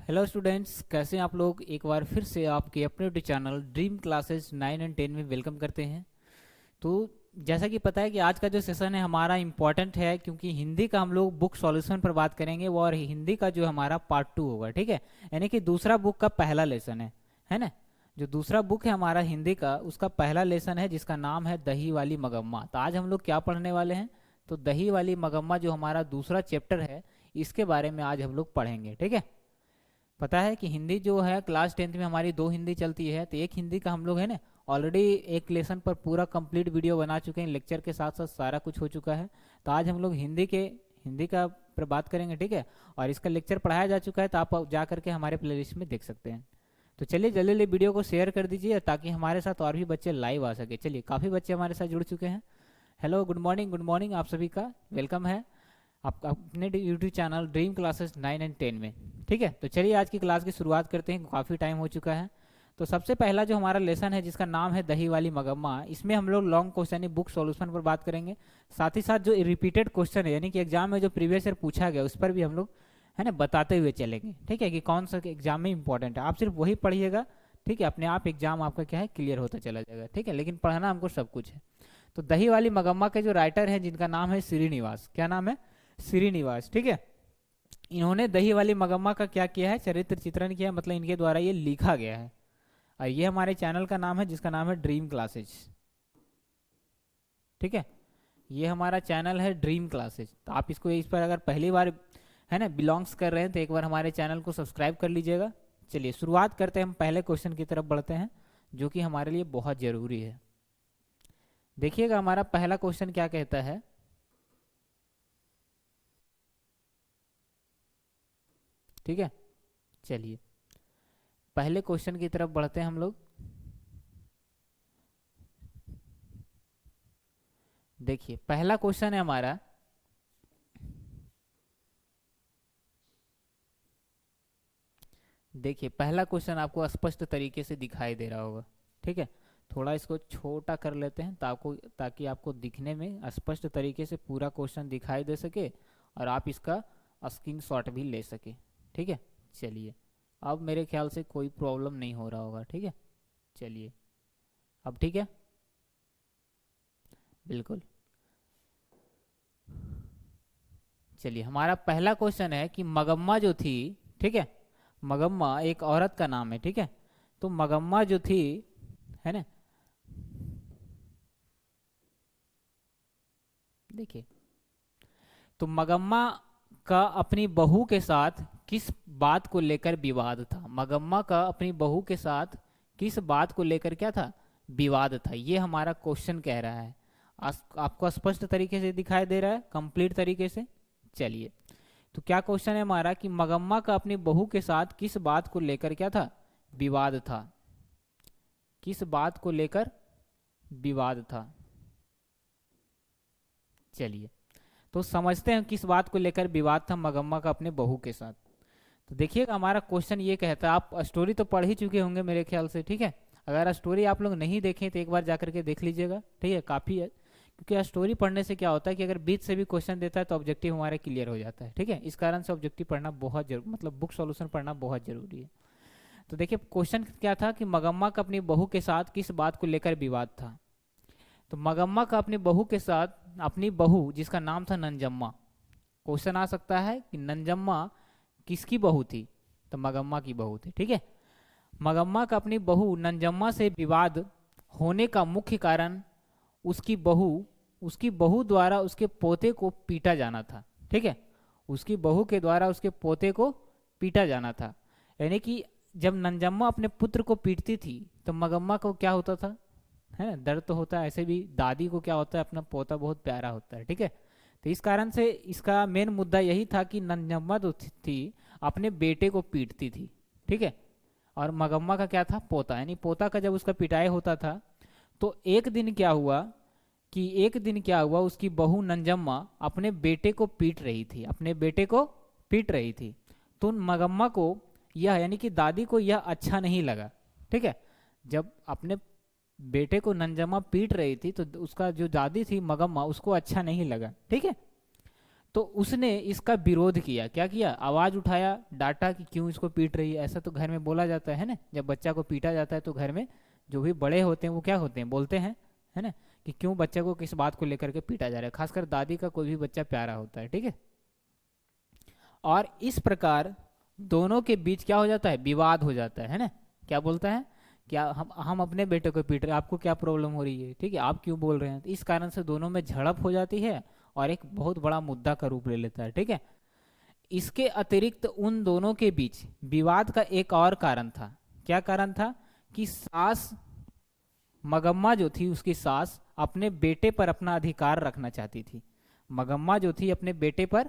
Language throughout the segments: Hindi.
हेलो स्टूडेंट्स, कैसे हैं आप लोग। एक बार फिर से आपके अपने YouTube channel dream classes 9 and 10 में वेलकम करते हैं। तो जैसा कि पता है कि आज का जो सेशन है हमारा इम्पॉर्टेंट है, क्योंकि हिंदी का हम लोग बुक सॉल्यूशन पर बात करेंगे वो, और हिंदी का जो हमारा पार्ट 2 होगा। ठीक है, यानी कि दूसरा बुक का पहला लेसन है ना। जो दूसरा बुक है हमारा हिंदी का, उसका पहला लेसन है जिसका नाम है दही वाली मगम्मा। तो आज हम लोग क्या पढ़ने वाले हैं, तो दही वाली मगम्मा जो हमारा दूसरा चैप्टर है, इसके बारे में आज हम लोग पढ़ेंगे। ठीक है, पता है कि हिंदी जो है क्लास 10th में हमारी दो हिंदी चलती है, तो एक हिंदी का हम लोग है ना ऑलरेडी एक लेसन पर पूरा कंप्लीट वीडियो बना चुके हैं, लेक्चर के साथ साथ सारा कुछ हो चुका है। तो आज हम लोग हिंदी का पर बात करेंगे। ठीक है, और इसका लेक्चर पढ़ाया जा चुका है, तो आप जा करके हमारे प्लेलिस्ट में देख सकते हैं। तो चलिए जल्दी जल्दी वीडियो को शेयर कर दीजिए ताकि हमारे साथ और भी बच्चे लाइव आ सके। चलिए, काफ़ी बच्चे हमारे साथ जुड़ चुके हैं। हेलो, गुड मॉर्निंग आप सभी का वेलकम है आपका अपने YouTube channel dream classes 9 and 10 में। ठीक है, तो चलिए आज की क्लास की शुरुआत करते हैं, काफ़ी टाइम हो चुका है। तो सबसे पहला जो हमारा लेसन है जिसका नाम है दही वाली मगम्मा, इसमें हम लोग लॉन्ग क्वेश्चन यानी बुक सॉल्यूशन पर बात करेंगे। साथ ही साथ जो रिपीटेड क्वेश्चन है यानी कि एग्जाम में जो प्रीवियस ईयर पूछा गया उस पर भी हम लोग है ना बताते हुए चलेंगे। ठीक है, कि कौन सा एग्जाम में इंपॉर्टेंट है, आप सिर्फ वही पढ़िएगा। ठीक है, अपने आप एग्जाम आपका क्या है क्लियर होता चला जाएगा। ठीक है, लेकिन पढ़ना हमको सब कुछ है। तो दही वाली मगम्मा के जो राइटर हैं जिनका नाम है श्रीनिवास, क्या नाम है, श्रीनिवास। ठीक है, इन्होंने दही वाली मगम्मा का क्या किया है, चरित्र चित्रण किया है, मतलब इनके द्वारा ये लिखा गया है। और ये हमारे चैनल का नाम है जिसका नाम है ड्रीम क्लासेज। ठीक है, ये हमारा चैनल है ड्रीम क्लासेज। तो आप इसको इस पर अगर पहली बार है ना बिलोंग्स कर रहे हैं तो एक बार हमारे चैनल को सब्सक्राइब कर लीजिएगा। चलिए शुरुआत करते हैं, हम पहले क्वेश्चन की तरफ बढ़ते हैं जो कि हमारे लिए बहुत ज़रूरी है। देखिएगा हमारा पहला क्वेश्चन क्या कहता है। ठीक है, चलिए पहले क्वेश्चन की तरफ बढ़ते हैं हम लोग। देखिए पहला क्वेश्चन है हमारा, देखिए पहला क्वेश्चन आपको स्पष्ट तरीके से दिखाई दे रहा होगा। ठीक है, थोड़ा इसको छोटा कर लेते हैं ताकि आपको दिखने में स्पष्ट तरीके से पूरा क्वेश्चन दिखाई दे सके और आप इसका स्क्रीनशॉट भी ले सके। ठीक है, चलिए अब मेरे ख्याल से कोई प्रॉब्लम नहीं हो रहा होगा। ठीक है, चलिए अब ठीक है, बिल्कुल। चलिए हमारा पहला क्वेश्चन है कि मगम्मा जो थी, ठीक है, मगम्मा एक औरत का नाम है। ठीक है, तो मगम्मा जो थी है ना, देखिए तो मगम्मा का अपनी बहू के साथ किस बात को लेकर विवाद था। मगम्मा का अपनी बहू के साथ किस बात को लेकर क्या था, विवाद था, ये हमारा क्वेश्चन कह रहा है। आपको स्पष्ट तरीके से दिखाई दे रहा है, कंप्लीट तरीके से। चलिए तो क्या क्वेश्चन है हमारा कि मगम्मा का अपनी बहू के साथ किस बात को लेकर क्या था, विवाद था। किस बात को लेकर विवाद था, चलिए तो समझते हैं किस बात को लेकर विवाद था मगम्मा का अपने बहू के साथ। तो देखिएगा हमारा क्वेश्चन ये कहता है, आप स्टोरी तो पढ़ ही चुके होंगे मेरे ख्याल से। ठीक है, अगर स्टोरी आप लोग नहीं देखें तो एक बार जा करके देख लीजिएगा। ठीक है, काफ़ी है, क्योंकि स्टोरी पढ़ने से क्या होता है कि अगर बीच से भी क्वेश्चन देता है तो ऑब्जेक्टिव हमारा क्लियर हो जाता है। ठीक है, इस कारण से ऑब्जेक्टिव पढ़ना बहुत जरूर, मतलब बुक सॉल्यूशन पढ़ना बहुत जरूरी है। तो देखिए क्वेश्चन क्या था कि मगम्मा का अपनी बहू के साथ किस बात को लेकर विवाद था। तो मगम्मा का अपनी बहू के साथ, अपनी बहू जिसका नाम था नंजम्मा, क्वेश्चन आ सकता है कि नंजम्मा किसकी बहू थी, तो मगम्मा की बहू थी। ठीक है, मगम्मा का अपनी बहू नंजम्मा से विवाद होने का मुख्य कारण उसकी बहू द्वारा उसके पोते को पीटा जाना था। ठीक है, उसकी बहू के द्वारा उसके पोते को पीटा जाना था। यानी कि जब नंजम्मा अपने पुत्र को पीटती थी तो मगम्मा को क्या होता था, है ना, दर्द तो होता है। ऐसे भी दादी को क्या होता है, अपना पोता बहुत प्यारा होता है। ठीक है, तो इस कारण से इसका मेन मुद्दा यही था कि नंजम्मा जो थी अपने बेटे को पीटती थी। ठीक है, और मगम्मा का क्या था, पोता, यानी पोता का जब उसका पिटाई होता था तो एक दिन क्या हुआ उसकी बहू नंजम्मा अपने बेटे को पीट रही थी, अपने बेटे को पीट रही थी। तो मगम्मा को यह यानी कि दादी को यह अच्छा नहीं लगा। ठीक है, जब अपने बेटे को नंजम्मा पीट रही थी तो उसका जो दादी थी मगम्मा उसको अच्छा नहीं लगा। ठीक है, तो उसने इसका विरोध किया। क्या किया? आवाज उठाया, डांटा कि क्यों इसको पीट रही है। ऐसा तो घर में बोला जाता है ना, जब बच्चा को पीटा जाता है तो घर में जो भी बड़े होते हैं वो क्या होते हैं, बोलते हैं, है ना, कि क्यों बच्चे को किस बात को लेकर के पीटा जा रहा है। खासकर दादी का कोई भी बच्चा प्यारा होता है, ठीक है। और इस प्रकार दोनों के बीच क्या हो जाता है, विवाद हो जाता है ना। क्या बोलता है, क्या हम अपने बेटे को पीट रहे हैं, आपको क्या प्रॉब्लम हो रही है, ठीक है, आप क्यों बोल रहे हैं। तो इस कारण से दोनों में झड़प हो जाती है और एक बहुत बड़ा मुद्दा का रूप ले लेता है, ठीक है। इसके अतिरिक्त उन दोनों के बीच विवाद का एक और कारण था। क्या कारण था? कि सास मगम्मा जो थी, उसकी सास अपने बेटे पर अपना अधिकार रखना चाहती थी। मगम्मा जो थी अपने बेटे पर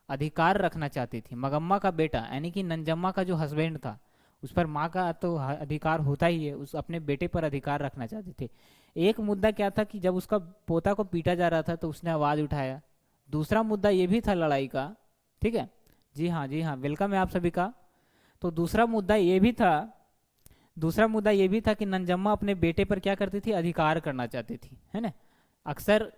अधिकार रखना चाहती थी। मगम्मा का बेटा यानी कि नंजम्मा का जो हस्बैंड था, उस पर माँ का तो अधिकार होता ही है, उस अपने बेटे पर अधिकार रखना चाहते थे। एक मुद्दा क्या था कि जब उसका पोता को पीटा जा रहा था तो उसने आवाज उठाया। दूसरा मुद्दा ये भी था लड़ाई का, ठीक है। जी हाँ, जी हाँ, वेलकम है आप सभी का। तो दूसरा मुद्दा ये भी था कि नंजम्मा अपने बेटे पर क्या करती थी, अधिकार करना चाहती थी, है ना। अक्सर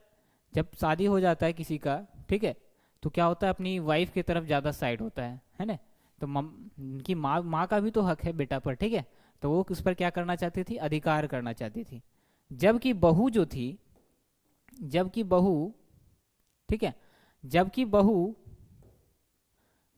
जब शादी हो जाता है किसी का, ठीक है, तो क्या होता है, अपनी वाइफ की तरफ ज़्यादा साइड होता है ना। तो उनकी माँ का भी तो हक है बेटा पर, ठीक है। तो वो उस पर क्या करना चाहती थी, अधिकार करना चाहती थी। जबकि बहू जो थी, जबकि बहू, ठीक है, जबकि बहू,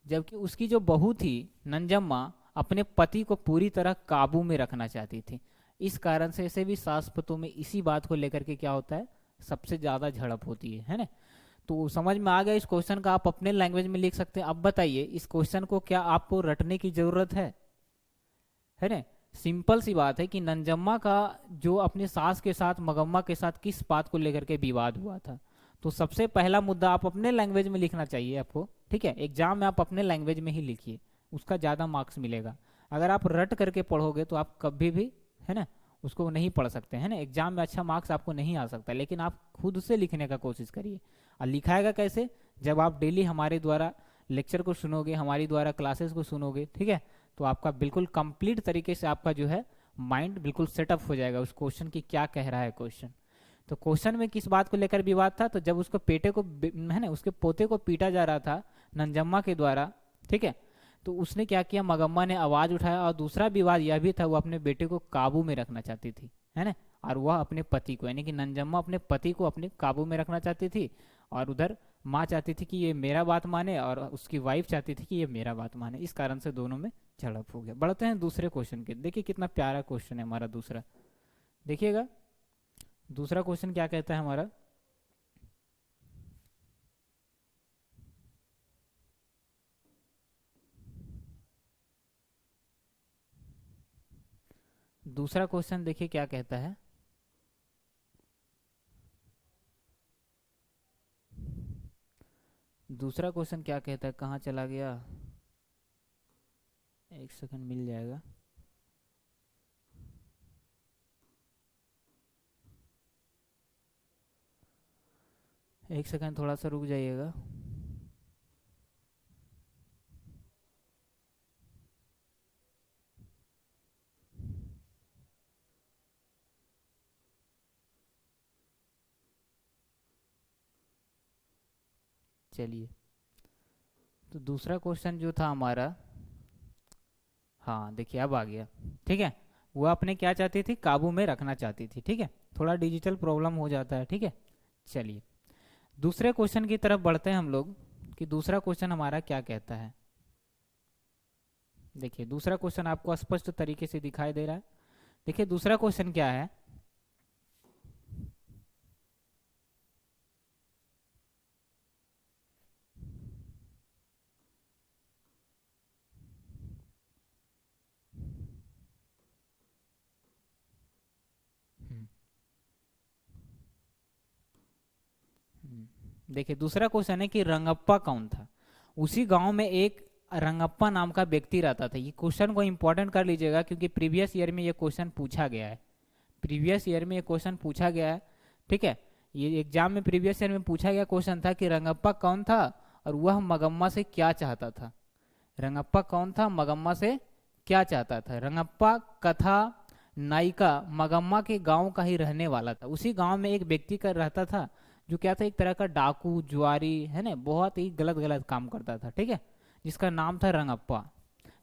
जबकि उसकी जो बहू थी नंजम्मा, अपने पति को पूरी तरह काबू में रखना चाहती थी। इस कारण से ऐसे भी सास पतों में इसी बात को लेकर के क्या होता है, सबसे ज्यादा झड़प होती है ना। तो समझ में आ गया इस क्वेश्चन का, आप अपने लैंग्वेज में लिख सकते हैं। अब बताइए इस क्वेश्चन को क्या आपको रटने की जरूरत है ना। सिंपल सी बात है कि नंजम्मा का जो अपने सास के साथ मगम्मा के साथ किस बात को लेकर के विवाद हुआ था। तो सबसे पहला मुद्दा आप अपने लैंग्वेज में लिखना चाहिए आपको, ठीक है। एग्जाम में आप अपने लैंग्वेज में ही लिखिए, उसका ज़्यादा मार्क्स मिलेगा। अगर आप रट करके पढ़ोगे तो आप कभी भी, है ना, उसको नहीं पढ़ सकते, है ना। एग्जाम में अच्छा मार्क्स आपको नहीं आ सकता, लेकिन आप खुद से लिखने का कोशिश करिए। और लिखाएगा कैसे? जब आप डेली हमारे द्वारा लेक्चर को सुनोगे, हमारी द्वारा क्लासेस को सुनोगे, ठीक है, तो आपका बिल्कुल कंप्लीट तरीके से आपका जो है माइंड बिल्कुल सेटअप हो जाएगा उस क्वेश्चन की क्या कह रहा है क्वेश्चन। तो क्वेश्चन में किस बात को लेकर विवाद था? तो जब उसको पेटे को, है ना, उसके पोते को पीटा जा रहा था नंजम्मा के द्वारा, ठीक है, तो उसने क्या किया, मगम्मा ने आवाज उठाया। और दूसरा विवाद यह भी था, वो अपने बेटे को काबू में रखना चाहती थी, है ना, और वह अपने पति को, यानी कि नंजम्मा अपने पति को अपने काबू में रखना चाहती थी। और उधर माँ चाहती थी कि ये मेरा बात माने, और उसकी वाइफ चाहती थी कि ये मेरा बात माने। इस कारण से दोनों में झड़प हो गया। बढ़ते हैं दूसरे क्वेश्चन के। देखिए कितना प्यारा क्वेश्चन है हमारा दूसरा, देखिएगा दूसरा क्वेश्चन क्या कहता है हमारा। दूसरा क्वेश्चन देखिए क्या कहता है। दूसरा क्वेश्चन क्या कहता है, कहाँ चला गया, एक सेकंड मिल जाएगा। एक सेकंड थोड़ा सा रुक जाइएगा। चलिए, तो दूसरा क्वेश्चन जो था हमारा, हाँ देखिए अब आ गया, ठीक है। वो अपने क्या चाहती थी, काबू में रखना चाहती थी, ठीक है। थोड़ा डिजिटल प्रॉब्लम हो जाता है, ठीक है। चलिए दूसरे क्वेश्चन की तरफ बढ़ते हैं हम लोग, कि दूसरा क्वेश्चन हमारा क्या कहता है। देखिए दूसरा क्वेश्चन आपको स्पष्ट तरीके से दिखाई दे रहा है। देखिए दूसरा क्वेश्चन क्या है, देखिए दूसरा क्वेश्चन है कि रंगप्पा कौन था। उसी गांव में एक रंगप्पा नाम का व्यक्ति रहता था। ये क्वेश्चन को इंपॉर्टेंट कर लीजिएगा, क्योंकि प्रीवियस ईयर में ये क्वेश्चन पूछा गया है। प्रीवियस ईयर में ये क्वेश्चन पूछा गया है, ठीक है। ये एग्जाम में प्रीवियस ईयर में पूछा गया क्वेश्चन था कि रंगप्पा कौन था और वह मगम्मा से क्या चाहता था। रंगप्पा कौन था, मगम्मा से क्या चाहता था। रंगप्पा कथा नायिका मगम्मा के गांव का ही रहने वाला था। उसी गांव में एक व्यक्ति का रहता था जो क्या था, एक तरह का डाकू जुआरी है ना, बहुत ही गलत गलत काम करता था, ठीक है, जिसका नाम था रंगप्पा।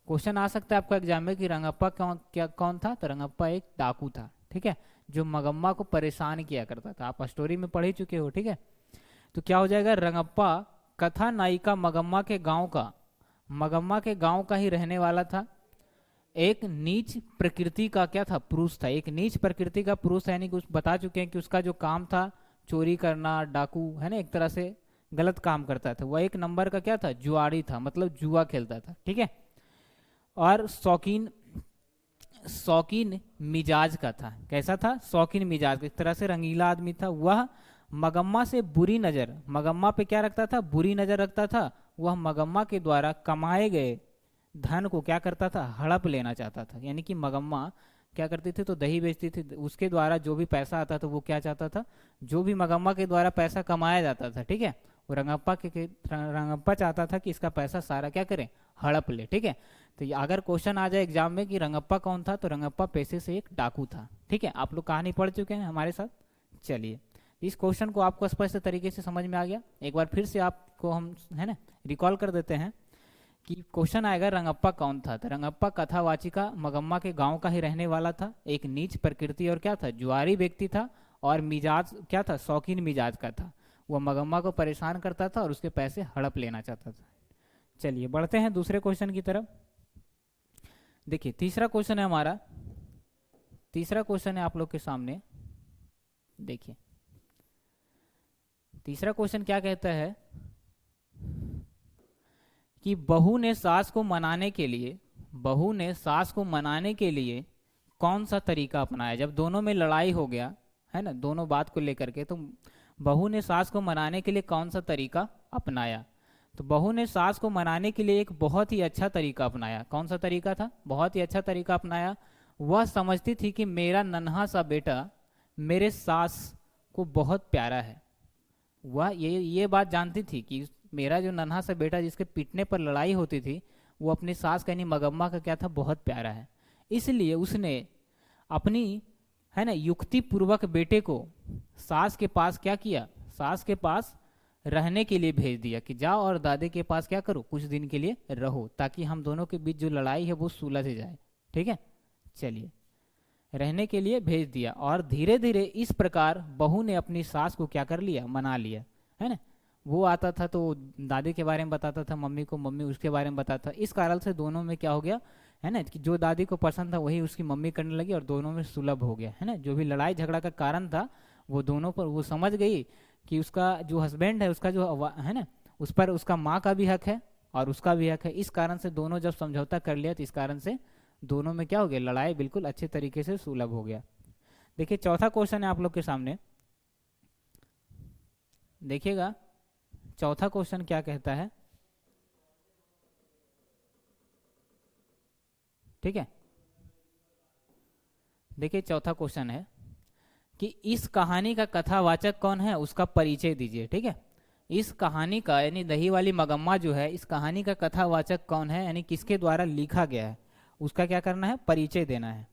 क्वेश्चन आ सकता है आपको एग्जाम में कि रंगप्पा कौन था, तो रंगप्पा एक डाकू था, ठीक है, जो मगम्मा को परेशान किया करता था। आप स्टोरी में पढ़ ही चुके हो, ठीक है। तो क्या हो जाएगा, रंगप्पा कथा नायिका मगम्मा के गांव का ही रहने वाला था। एक नीच प्रकृति का क्या था, पुरुष था, एक नीच प्रकृति का पुरुष है, यानी कि बता चुके हैं कि उसका जो काम था चोरी करना, डाकू है ना, एक तरह से गलत काम करता था। वह एक नंबर का क्या था, जुआरी था, मतलब जुआ खेलता था, ठीक है। और शौकीन शौकीन मिजाज का था। कैसा था, शौकीन मिजाज का, एक तरह से रंगीला आदमी था। वह मगम्मा से बुरी नज़र, मगम्मा पे क्या रखता था, बुरी नज़र रखता था। वह मगम्मा के द्वारा कमाए गए धन को क्या करता था, हड़प लेना चाहता था। यानी कि मगम्मा क्या करती थी, तो दही बेचती थी, उसके द्वारा जो भी पैसा आता था वो क्या चाहता था, जो भी मगम्मा के द्वारा पैसा कमाया जाता था, ठीक है, वो रंगप्पा चाहता था कि इसका पैसा सारा क्या करे, हड़प ले, ठीक है। तो अगर क्वेश्चन आ जाए एग्जाम में कि रंगप्पा कौन था, तो रंगप्पा पेशे से एक डाकू था, ठीक है। आप लोग कहानी पढ़ चुके हैं हमारे साथ। चलिए, इस क्वेश्चन को आपको स्पष्ट तरीके से समझ में आ गया। एक बार फिर से आपको हम है ना रिकॉल कर देते हैं कि क्वेश्चन आएगा रंगप्पा कौन था। तो रंगप्पा कथावाचिका मगम्मा के गांव का ही रहने वाला था, एक नीच प्रकृति और क्या था, जुआरी व्यक्ति था, और मिजाज क्या था, शौकीन मिजाज का था। वह मगम्मा को परेशान करता था और उसके पैसे हड़प लेना चाहता था। चलिए बढ़ते हैं दूसरे क्वेश्चन की तरफ। देखिए तीसरा क्वेश्चन है हमारा, तीसरा क्वेश्चन है आप लोग के सामने। देखिए तीसरा क्वेश्चन क्या कहता है कि बहू ने सास को मनाने के लिए कौन सा तरीका अपनाया। जब दोनों में लड़ाई हो गया है ना, दोनों बात को लेकर के, तो बहू ने सास को मनाने के लिए कौन सा तरीका अपनाया। तो बहू ने सास को मनाने के लिए एक बहुत ही अच्छा तरीका अपनाया। कौन सा तरीका था, बहुत ही अच्छा तरीका अपनाया। वह समझती थी कि मेरा नन्हा सा बेटा मेरे सास को बहुत प्यारा है। वह ये बात जानती थी कि मेरा जो नन्हा सा बेटा जिसके पीटने पर लड़ाई होती थी, वो अपनी सास यानी मगम्मा का क्या था, बहुत प्यारा है। इसलिए उसने अपनी है ना युक्ति पूर्वक बेटे को सास के पास क्या किया, सास के पास रहने के लिए भेज दिया कि जाओ और दादी के पास क्या करो, कुछ दिन के लिए रहो, ताकि हम दोनों के बीच जो लड़ाई है वो सुलझ जाए, ठीक है। चलिए, रहने के लिए भेज दिया, और धीरे धीरे इस प्रकार बहू ने अपनी सास को क्या कर लिया, मना लिया, है ना। वो आता था तो दादी के बारे में बताता था मम्मी को, मम्मी उसके बारे में बताता। इस कारण से दोनों में क्या हो गया है ना, कि जो दादी को पसंद था वही उसकी मम्मी करने लगी, और दोनों में सुलभ हो गया, है ना। जो भी लड़ाई झगड़ा का कारण था वो दोनों पर, वो समझ गई कि उसका जो हस्बैंड है, उसका जो है ना, उस पर उसका माँ का भी हक है और उसका भी हक है। इस कारण से दोनों जब समझौता कर लिया, तो इस कारण से दोनों में क्या हो गया, लड़ाई बिल्कुल अच्छे तरीके से सुलभ हो गया। देखिए चौथा क्वेश्चन है आप लोग के सामने, देखिएगा चौथा क्वेश्चन क्या कहता है, ठीक है। देखिए चौथा क्वेश्चन है कि इस कहानी का कथावाचक कौन है, उसका परिचय दीजिए, ठीक है। इस कहानी का यानी दही वाली मगम्मा जो है, इस कहानी का कथावाचक कौन है, यानी किसके द्वारा लिखा गया है, उसका क्या करना है, परिचय देना है,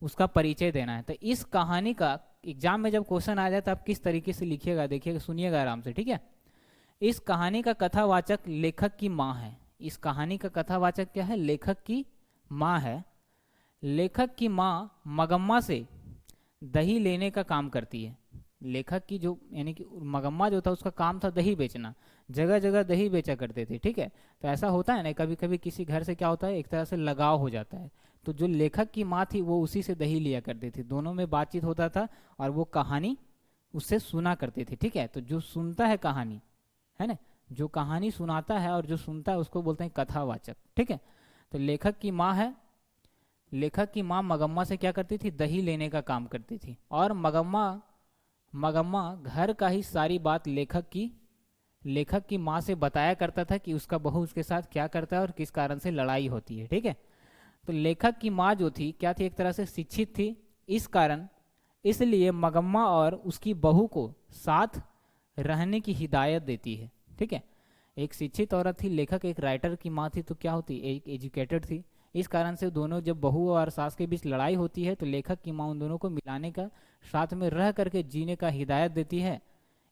उसका परिचय देना है। तो इस कहानी का एग्जाम में जब क्वेश्चन आ जाए तो आप किस तरीके से लिखिएगा, देखिएगा, सुनिएगा आराम से, ठीक है। इस कहानी का कथावाचक लेखक की माँ है। इस कहानी का कथावाचक क्या है, लेखक की माँ है। लेखक की माँ मगम्मा से दही लेने का काम करती है। लेखक की जो यानी कि मगम्मा जो था उसका काम था दही बेचना, जगह जगह दही बेचा करते थे, ठीक है। तो ऐसा होता है ना, कभी कभी किसी घर से क्या होता है, एक तरह से लगाव हो जाता है। तो जो लेखक की माँ थी वो उसी से दही लिया करती थी, दोनों में बातचीत होता था और वो कहानी उससे सुना करती थी, ठीक है। तो जो सुनता है कहानी है ना, जो कहानी सुनाता है और जो सुनता है उसको बोलते हैं कथावाचक, ठीक है। तो लेखक की माँ है, लेखक की माँ मगम्मा से क्या करती थी, दही लेने का काम करती थी, और मगम्मा घर का ही सारी बात लेखक की माँ से बताया करता था कि उसका बहू उसके साथ क्या करता है और किस कारण से लड़ाई होती है, ठीक है। तो लेखक की माँ जो थी क्या थी, एक तरह से शिक्षित थी, इस कारण इसलिए मगम्मा और उसकी बहू को साथ रहने की हिदायत देती है, ठीक है। एक शिक्षित औरत थी, लेखक एक राइटर की माँ थी, तो क्या होती, एक एजुकेटेड थी। इस कारण से दोनों जब बहू और सास के बीच लड़ाई होती है तो लेखक की माँ उन दोनों को मिलाने का, साथ में रह करके जीने का हिदायत देती है।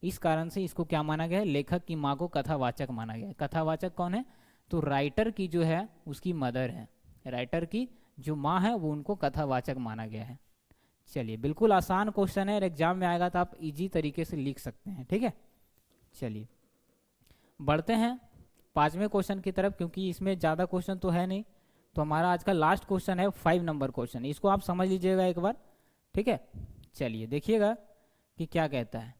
इस कारण से इसको क्या माना गया है, लेखक की माँ को कथावाचक माना गया है। कथावाचक कौन है, तो राइटर की जो है उसकी मदर है, राइटर की जो माँ है वो उनको कथावाचक माना गया है। चलिए, बिल्कुल आसान क्वेश्चन है और एग्जाम में आएगा तो आप इजी तरीके से लिख सकते हैं, ठीक है। चलिए बढ़ते हैं 5वें क्वेश्चन की तरफ, क्योंकि इसमें ज़्यादा क्वेश्चन तो है नहीं। तो हमारा आज का लास्ट क्वेश्चन है 5 नंबर क्वेश्चन, इसको आप समझ लीजिएगा एक बार, ठीक है। चलिए देखिएगा कि क्या कहता है।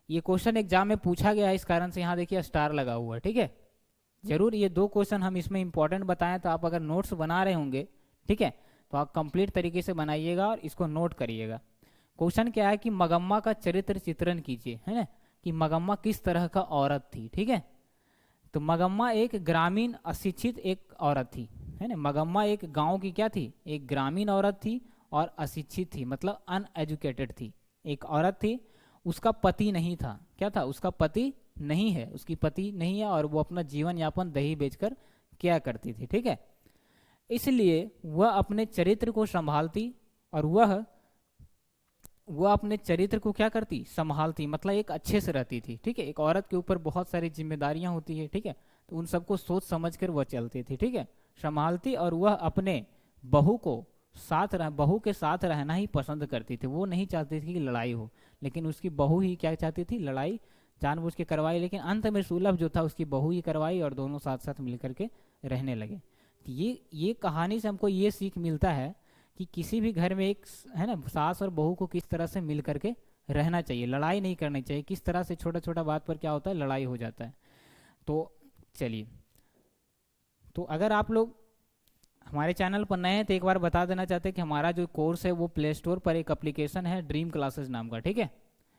ये क्वेश्चन एग्जाम में पूछा गया है, इस कारण से यहाँ देखिए स्टार लगा हुआ है, ठीक है। जरूर ये 2 क्वेश्चन हम इसमें इंपॉर्टेंट बताएं, तो आप अगर नोट्स बना रहे होंगे, ठीक है, तो आप कंप्लीट तरीके से बनाइएगा और इसको नोट करिएगा। क्वेश्चन क्या है कि मगम्मा का चरित्र चित्रण कीजिए, है ना, कि मगम्मा किस तरह का औरत थी, ठीक है। तो मगम्मा एक ग्रामीण अशिक्षित एक औरत थी, है ना। मगम्मा एक गांव की क्या थी, एक ग्रामीण औरत थी और अशिक्षित थी, मतलब अनएजुकेटेड थी। एक औरत थी, उसका पति नहीं था, क्या था, उसका पति नहीं है, उसकी पति नहीं है, और वो अपना जीवन यापन दही बेचकर क्या करती थी, ठीक है। इसलिए वह अपने चरित्र को संभालती, और वह अपने चरित्र को क्या करती, संभालती, मतलब एक अच्छे से रहती थी, ठीक है। एक औरत के ऊपर बहुत सारी जिम्मेदारियां होती है, ठीक है, तो उन सबको सोच समझ कर वह चलती थी, ठीक है, संभालती। और वह अपने बहू के साथ रहना ही पसंद करती थी। वो नहीं चाहती थी कि लड़ाई हो, लेकिन उसकी बहू ही क्या चाहती थी, लड़ाई जानबूझ के करवाई, लेकिन अंत में सुलभ जो था उसकी बहू ही करवाई, और दोनों साथ साथ मिलकर के रहने लगे। तो ये कहानी से हमको ये सीख मिलता है कि किसी भी घर में एक, है ना, सास और बहू को किस तरह से मिल करके रहना चाहिए, लड़ाई नहीं करनी चाहिए। किस तरह से छोटा छोटा बात पर क्या होता है, लड़ाई हो जाता है। तो चलिए, तो अगर आप लोग हमारे चैनल पर नए हैं तो एक बार बता देना चाहते हैं कि हमारा जो कोर्स है वो प्ले स्टोर पर एक एप्लीकेशन है ड्रीम क्लासेस नाम का, ठीक है।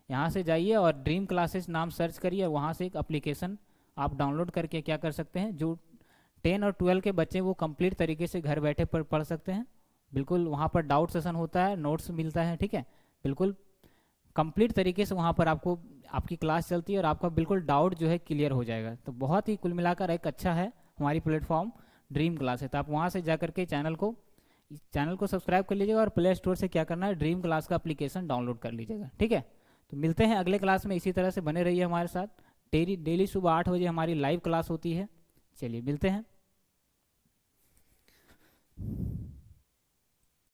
यहाँ से जाइए और ड्रीम क्लासेस नाम सर्च करिए, और वहाँ से एक एप्लीकेशन आप डाउनलोड करके क्या कर सकते हैं, जो 10 और 12 के बच्चे वो कंप्लीट तरीके से घर बैठे पर पढ़ सकते हैं। बिल्कुल वहाँ पर डाउट सेशन होता है, नोट्स मिलता है, ठीक है, बिल्कुल कंप्लीट तरीके से वहाँ पर आपको आपकी क्लास चलती है, और आपका बिल्कुल डाउट जो है क्लियर हो जाएगा। तो बहुत ही कुल मिलाकर एक अच्छा है हमारी प्लेटफॉर्म ड्रीम क्लास है। तो आप वहाँ से जा करके चैनल को सब्सक्राइब कर लीजिएगा, और प्ले स्टोर से क्या करना है, ड्रीम क्लास का एप्लीकेशन डाउनलोड कर लीजिएगा, ठीक है। तो मिलते हैं अगले क्लास में, इसी तरह से बने रहिए हमारे साथ। डेली सुबह 8 बजे हमारी लाइव क्लास होती है। चलिए मिलते हैं।